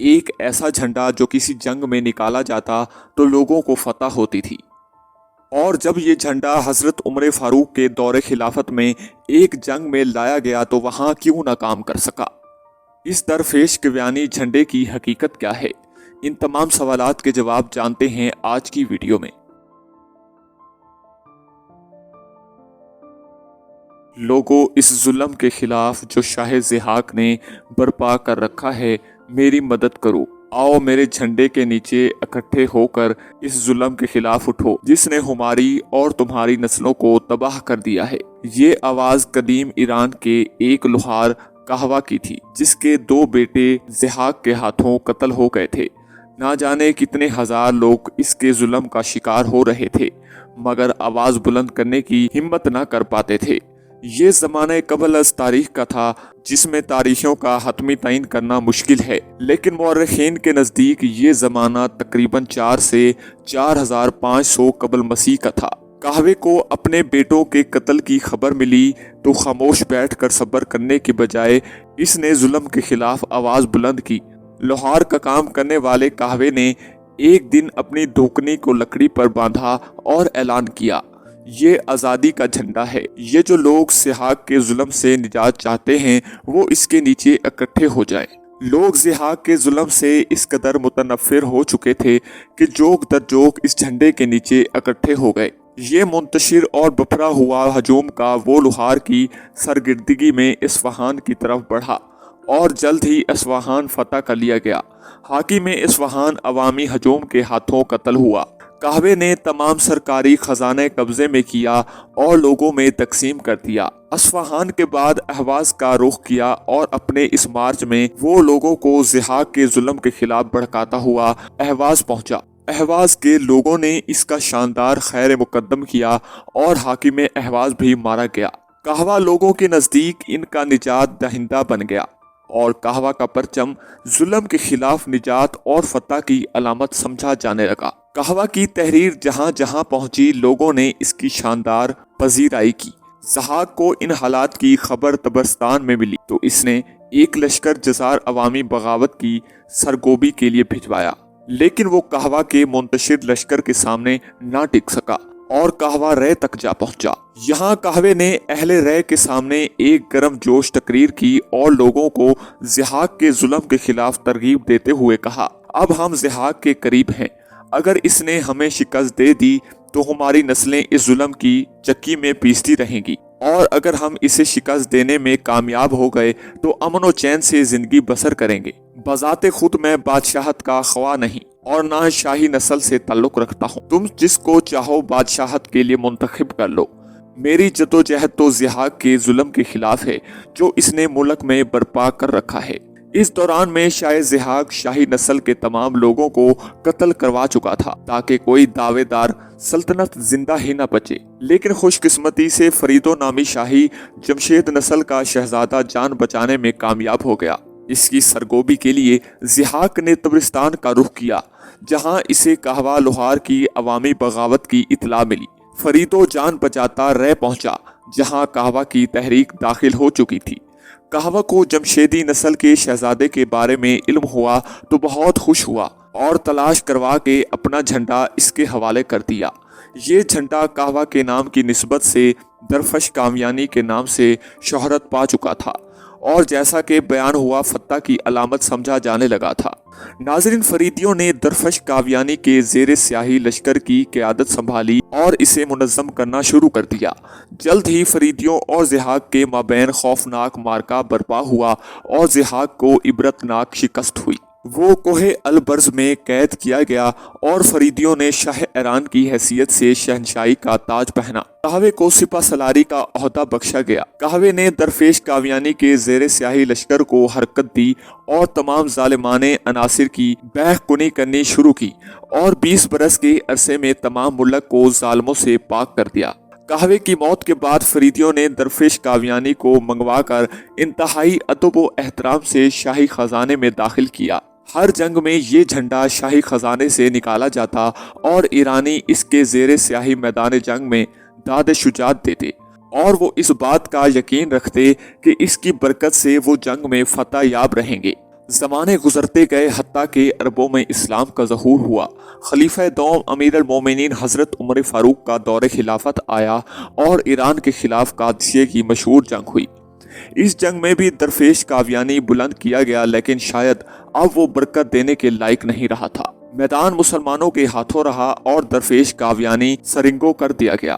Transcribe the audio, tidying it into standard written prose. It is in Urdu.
ایک ایسا جھنڈا جو کسی جنگ میں نکالا جاتا تو لوگوں کو فتح ہوتی تھی، اور جب یہ جھنڈا حضرت عمر فاروق کے دور خلافت میں ایک جنگ میں لایا گیا تو وہاں کیوں نہ کام کر سکا؟ اس درفیش قویانی جھنڈے کی حقیقت کیا ہے؟ ان تمام سوالات کے جواب جانتے ہیں آج کی ویڈیو میں۔ لوگوں، اس ظلم کے خلاف جو شاہ ضحاک نے برپا کر رکھا ہے، میری مدد کرو۔ آؤ میرے جھنڈے کے نیچے اکٹھے ہو کر اس ظلم کے خلاف اٹھو جس نے ہماری اور تمہاری نسلوں کو تباہ کر دیا ہے۔ یہ آواز قدیم ایران کے ایک لوہار قہوہ کی تھی جس کے 2 بیٹے ضحاک کے ہاتھوں قتل ہو گئے تھے۔ نہ جانے کتنے ہزار لوگ اس کے ظلم کا شکار ہو رہے تھے مگر آواز بلند کرنے کی ہمت نہ کر پاتے تھے۔ یہ زمانہ قبل از تاریخ کا تھا جس میں تاریخوں کا حتمی تعین کرنا مشکل ہے، لیکن مورخین کے نزدیک یہ زمانہ تقریباً 4 سے 4500 قبل مسیح کا تھا۔ قہوے کو اپنے بیٹوں کے قتل کی خبر ملی تو خاموش بیٹھ کر صبر کرنے کے بجائے اس نے ظلم کے خلاف آواز بلند کی۔ لوہار کا کام کرنے والے قہوے نے ایک دن اپنی دھوکنی کو لکڑی پر باندھا اور اعلان کیا، یہ آزادی کا جھنڈا ہے۔ یہ جو لوگ ضحاک کے ظلم سے نجات چاہتے ہیں وہ اس کے نیچے اکٹھے ہو جائیں۔ لوگ ضحاک کے ظلم سے اس قدر متنفر ہو چکے تھے کہ جوک در جوک اس جھنڈے کے نیچے اکٹھے ہو گئے۔ یہ منتشر اور بپھرا ہوا ہجوم کا وہ لوہار کی سرگردگی میں اصفہان کی طرف بڑھا اور جلد ہی اصفہان فتح کر لیا گیا۔ حاکم اصفہان عوامی ہجوم کے ہاتھوں قتل ہوا۔ قہوے نے تمام سرکاری خزانے قبضے میں کیا اور لوگوں میں تقسیم کر دیا۔ اصفہان کے بعد اہواز کا رخ کیا اور اپنے اس مارچ میں وہ لوگوں کو ضحاک کے ظلم کے خلاف بھڑکاتا ہوا اہواز پہنچا۔ اہواز کے لوگوں نے اس کا شاندار خیر مقدم کیا اور حاکم اہواز بھی مارا گیا۔ قہوہ لوگوں کے نزدیک ان کا نجات دہندہ بن گیا اور قہوہ کا پرچم ظلم کے خلاف نجات اور فتح کی علامت سمجھا جانے لگا۔ قہوہ کی تحریر جہاں جہاں پہنچی لوگوں نے اس کی شاندار پذیرائی کی۔ ضحاک کو ان حالات کی خبر طبرستان میں ملی تو اس نے ایک لشکر جزار عوامی بغاوت کی سرگوبی کے لیے بھجوایا، لیکن وہ قہوہ کے منتشر لشکر کے سامنے نہ ٹک سکا اور قہوہ رے تک جا پہنچا۔ یہاں قہوے نے اہل رے کے سامنے ایک گرم جوش تقریر کی اور لوگوں کو ضحاک کے ظلم کے خلاف ترغیب دیتے ہوئے کہا، اب ہم ضحاک کے قریب ہیں، اگر اس نے ہمیں شکست دے دی تو ہماری نسلیں اس ظلم کی چکی میں پیستی رہیں گی، اور اگر ہم اسے شکست دینے میں کامیاب ہو گئے تو امن و چین سے زندگی بسر کریں گے۔ بذات خود میں بادشاہت کا خواہ نہیں اور نہ شاہی نسل سے تعلق رکھتا ہوں، تم جس کو چاہو بادشاہت کے لیے منتخب کر لو۔ میری جدوجہد تو ضحاک کے ظلم کے خلاف ہے جو اس نے ملک میں برپا کر رکھا ہے۔ اس دوران میں شاہ ضحاک شاہی نسل کے تمام لوگوں کو قتل کروا چکا تھا تاکہ کوئی دعوے دار سلطنت زندہ ہی نہ بچے، لیکن خوش قسمتی سے فریدو نامی شاہی جمشید نسل کا شہزادہ جان بچانے میں کامیاب ہو گیا۔ اس کی سرگوبی کے لیے ضحاک نے طبرستان کا رخ کیا جہاں اسے قہوہ لوہار کی عوامی بغاوت کی اطلاع ملی۔ فریدو جان بچاتا رے پہنچا جہاں قہوہ کی تحریک داخل ہو چکی تھی۔ قہوہ کو جمشیدی نسل کے شہزادے کے بارے میں علم ہوا تو بہت خوش ہوا اور تلاش کروا کے اپنا جھنڈا اس کے حوالے کر دیا۔ یہ جھنڈا قہوہ کے نام کی نسبت سے درفش قاویانی کے نام سے شہرت پا چکا تھا اور جیسا کہ بیان ہوا فتح کی علامت سمجھا جانے لگا تھا۔ ناظرین، فریدیوں نے درفش قاویانی کے زیر سیاہی لشکر کی قیادت سنبھالی اور اسے منظم کرنا شروع کر دیا۔ جلد ہی فریدیوں اور ضحاک کے مابین خوفناک معرکہ برپا ہوا اور ضحاک کو عبرتناک شکست ہوئی۔ وہ کوہ البرز میں قید کیا گیا اور فریدیوں نے شاہ ایران کی حیثیت سے شہنشاہی کا تاج پہنا۔ قہوے کو سپہ سالاری کا عہدہ بخشا گیا۔ قہوے نے درفیش قاویانی کے زیر سیاہی لشکر کو حرکت دی اور تمام ظالمانے عناصر کی بیح کنی کرنی شروع کی اور 20 برس کے عرصے میں تمام ملک کو ظالموں سے پاک کر دیا۔ قہوے کی موت کے بعد فریدیوں نے درفیش قاویانی کو منگوا کر انتہائی ادب و احترام سے شاہی خزانے میں داخل کیا۔ ہر جنگ میں یہ جھنڈا شاہی خزانے سے نکالا جاتا اور ایرانی اس کے زیر سیاہی میدان جنگ میں داد شجاعت دیتے اور وہ اس بات کا یقین رکھتے کہ اس کی برکت سے وہ جنگ میں فتح یاب رہیں گے۔ زمانے گزرتے گئے حتیٰ کہ عربوں میں اسلام کا ظہور ہوا۔ خلیفہ دوم امیر المومنین حضرت عمر فاروق کا دور خلافت آیا اور ایران کے خلاف قادسیہ کی مشہور جنگ ہوئی۔ اس جنگ میں بھی درفیش قادیانی بلند کیا گیا، لیکن شاید اب وہ برکت دینے کے لائق نہیں رہا تھا۔ میدان مسلمانوں کے ہاتھوں رہا اور درفیش قادیانی سرنگوں کر دیا گیا۔